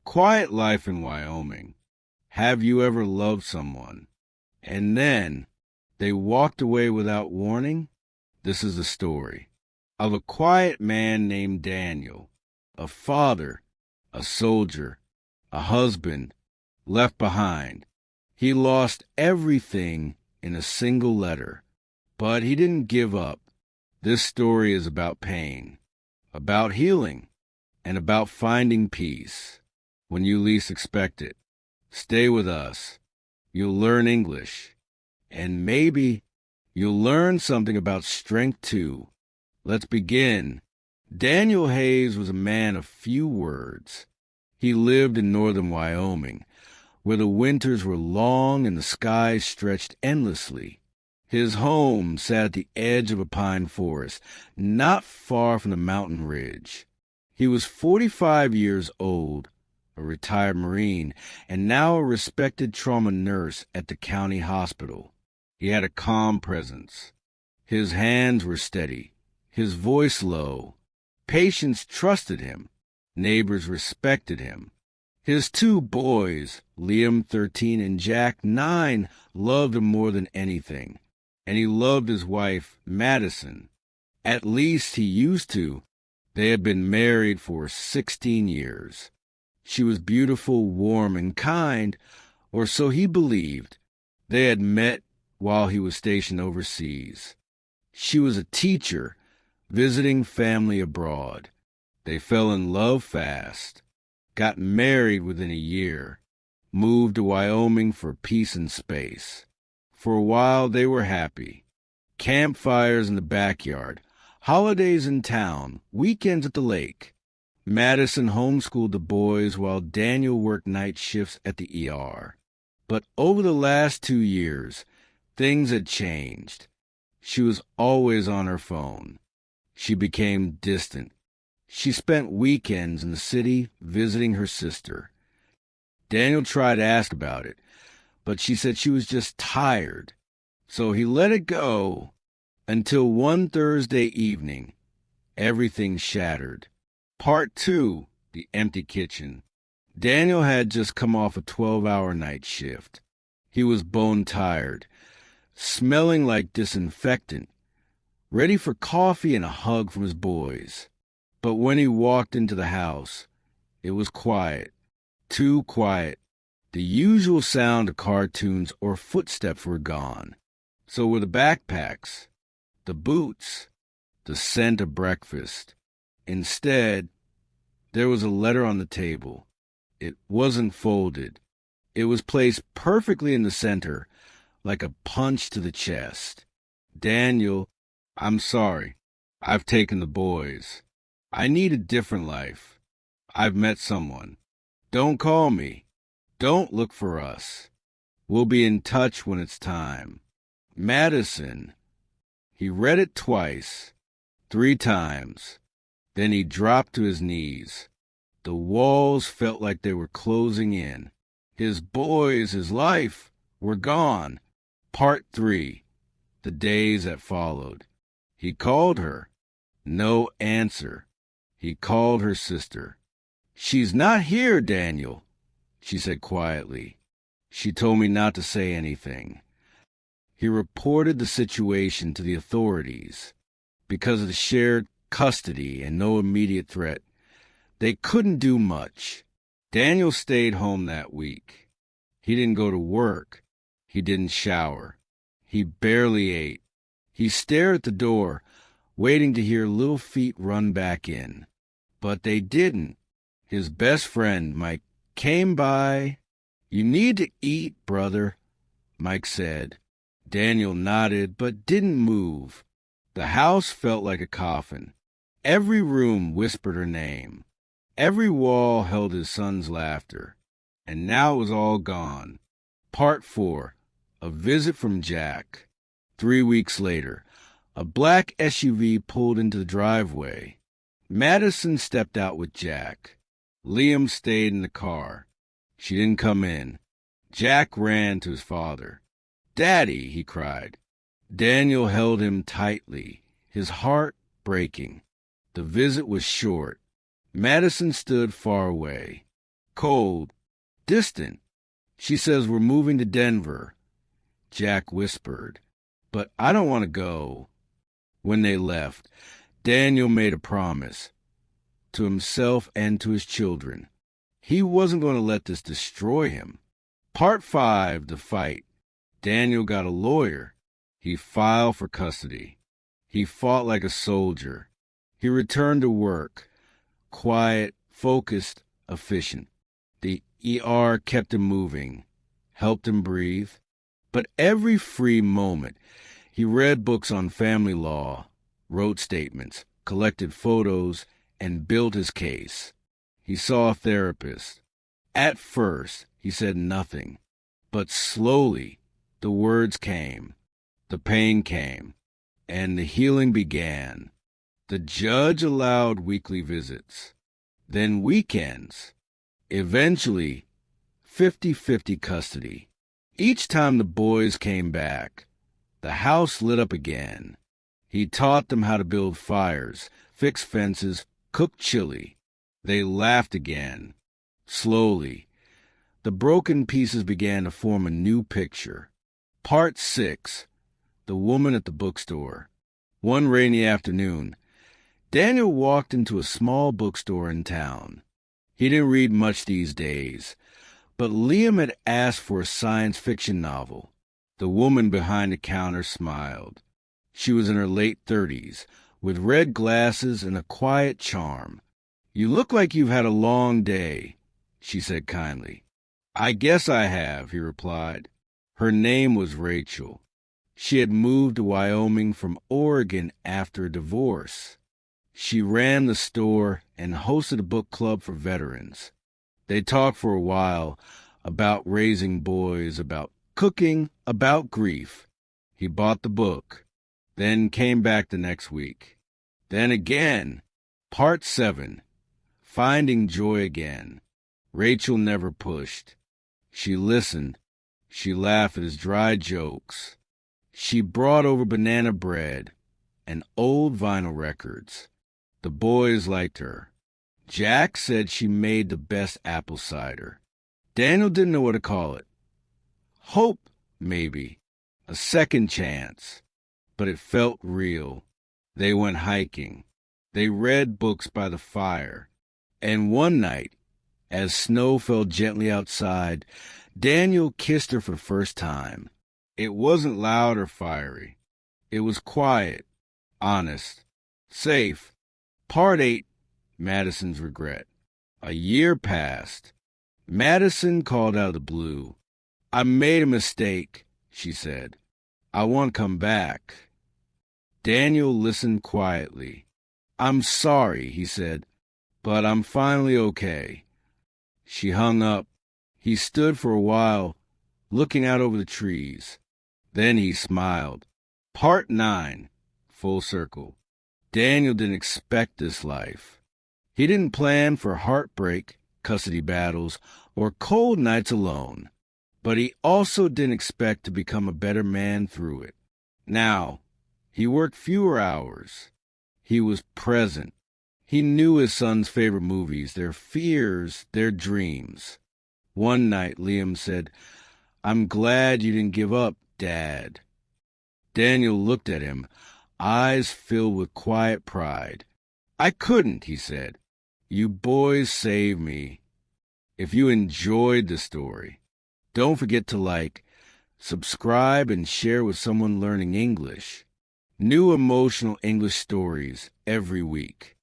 quiet life in Wyoming. Have you ever loved someone, and then they walked away without warning? This is the story of a quiet man named Daniel, a father, a soldier, a husband, left behind. He lost everything in a single letter, but he didn't give up. This story is about pain, about healing, and about finding peace when you least expect it. Stay with us. You'll learn English, and maybe you'll learn something about strength too. Let's begin. Daniel Hayes was a man of few words. He lived in northern Wyoming, where the winters were long and the skies stretched endlessly. His home sat at the edge of a pine forest, not far from the mountain ridge. He was 45 years old, a retired Marine, and now a respected trauma nurse at the county hospital. He had a calm presence. His hands were steady, his voice low. Patients trusted him. Neighbors respected him. His two boys, Liam, 13, and Jack, 9, loved him more than anything. And he loved his wife, Madison. At least he used to. They had been married for 16 years. She was beautiful, warm, and kind, or so he believed. They had met while he was stationed overseas. She was a teacher, visiting family abroad. They fell in love fast, got married within a year, moved to Wyoming for peace and space. For a while they were happy. Campfires in the backyard, holidays in town, weekends at the lake. Madison homeschooled the boys while Daniel worked night shifts at the ER. But over the last 2 years, things had changed. She was always on her phone. She became distant. She spent weekends in the city visiting her sister. Daniel tried to ask about it, but she said she was just tired. So he let it go until one Thursday evening, everything shattered. Part 2, the empty kitchen. Daniel had just come off a 12-hour night shift. He was bone-tired, smelling like disinfectant, ready for coffee and a hug from his boys. But when he walked into the house, it was quiet, too quiet. The usual sound of cartoons or footsteps were gone. So were the backpacks, the boots, the scent of breakfast. Instead, there was a letter on the table. It wasn't folded. It was placed perfectly in the center, like a punch to the chest. Daniel, I'm sorry. I've taken the boys. I need a different life. I've met someone. Don't call me. Don't look for us. We'll be in touch when it's time. Madison. He read it twice, 3 times. Then he dropped to his knees. The walls felt like they were closing in. His boys, his life, were gone. Part 3. The days that followed. He called her. No answer. He called her sister. She's not here, Daniel, she said quietly. She told me not to say anything. He reported the situation to the authorities. Because of the shared custody and no immediate threat, they couldn't do much. Daniel stayed home that week. He didn't go to work. He didn't shower. He barely ate. He stared at the door, waiting to hear little feet run back in. But they didn't. His best friend, Mike, came by. You need to eat, brother, Mike said. Daniel nodded, but didn't move. The house felt like a coffin. Every room whispered her name. Every wall held his son's laughter. And now it was all gone. Part 4. A visit from Jack. 3 weeks later, a black SUV pulled into the driveway. Madison stepped out with Jack. Liam stayed in the car. She didn't come in. Jack ran to his father. "Daddy," he cried. Daniel held him tightly, his heart breaking. The visit was short. Madison stood far away. Cold, distant. She says we're moving to Denver, Jack whispered. But I don't want to go. When they left, Daniel made a promise to himself and to his children. He wasn't going to let this destroy him. Part 5, the fight. Daniel got a lawyer. He filed for custody. He fought like a soldier. He returned to work, quiet, focused, efficient. The ER kept him moving, helped him breathe. But every free moment, he read books on family law, wrote statements, collected photos, and built his case. He saw a therapist. At first, he said nothing, but slowly the words came, the pain came, and the healing began. The judge allowed weekly visits, then weekends, eventually 50-50 custody. Each time the boys came back, the house lit up again. He taught them how to build fires, fix fences, cook chili. They laughed again. Slowly, the broken pieces began to form a new picture. Part 6, the woman at the bookstore. One rainy afternoon, Daniel walked into a small bookstore in town. He didn't read much these days, but Liam had asked for a science fiction novel. The woman behind the counter smiled. She was in her late 30s, with red glasses and a quiet charm. "You look like you've had a long day," she said kindly. "I guess I have," he replied. Her name was Rachel. She had moved to Wyoming from Oregon after a divorce. She ran the store and hosted a book club for veterans. They talked for a while about raising boys, about cooking, about grief. He bought the book, then came back the next week. Then again, Part 7, Finding Joy Again. Rachel never pushed. She listened. She laughed at his dry jokes. She brought over banana bread and old vinyl records. The boys liked her. Jack said she made the best apple cider. Daniel didn't know what to call it. Hope, maybe. A second chance. But it felt real. They went hiking. They read books by the fire. And one night, as snow fell gently outside, Daniel kissed her for the first time. It wasn't loud or fiery. It was quiet, honest, safe. Part 8, Madison's regret. A year passed. Madison called out of the blue. "I made a mistake," she said. "I want to come back." Daniel listened quietly. "I'm sorry," he said, "but I'm finally okay." She hung up. He stood for a while, looking out over the trees. Then he smiled. Part 9, full circle. Daniel didn't expect this life. He didn't plan for heartbreak, custody battles, or cold nights alone. But he also didn't expect to become a better man through it. Now, he worked fewer hours. He was present. He knew his son's favorite movies, their fears, their dreams. One night, Liam said, "I'm glad you didn't give up, Dad." Daniel looked at him, eyes filled with quiet pride. "I couldn't," he said. "You boys saved me." If you enjoyed the story, don't forget to like, subscribe, and share with someone learning English. New emotional English stories every week.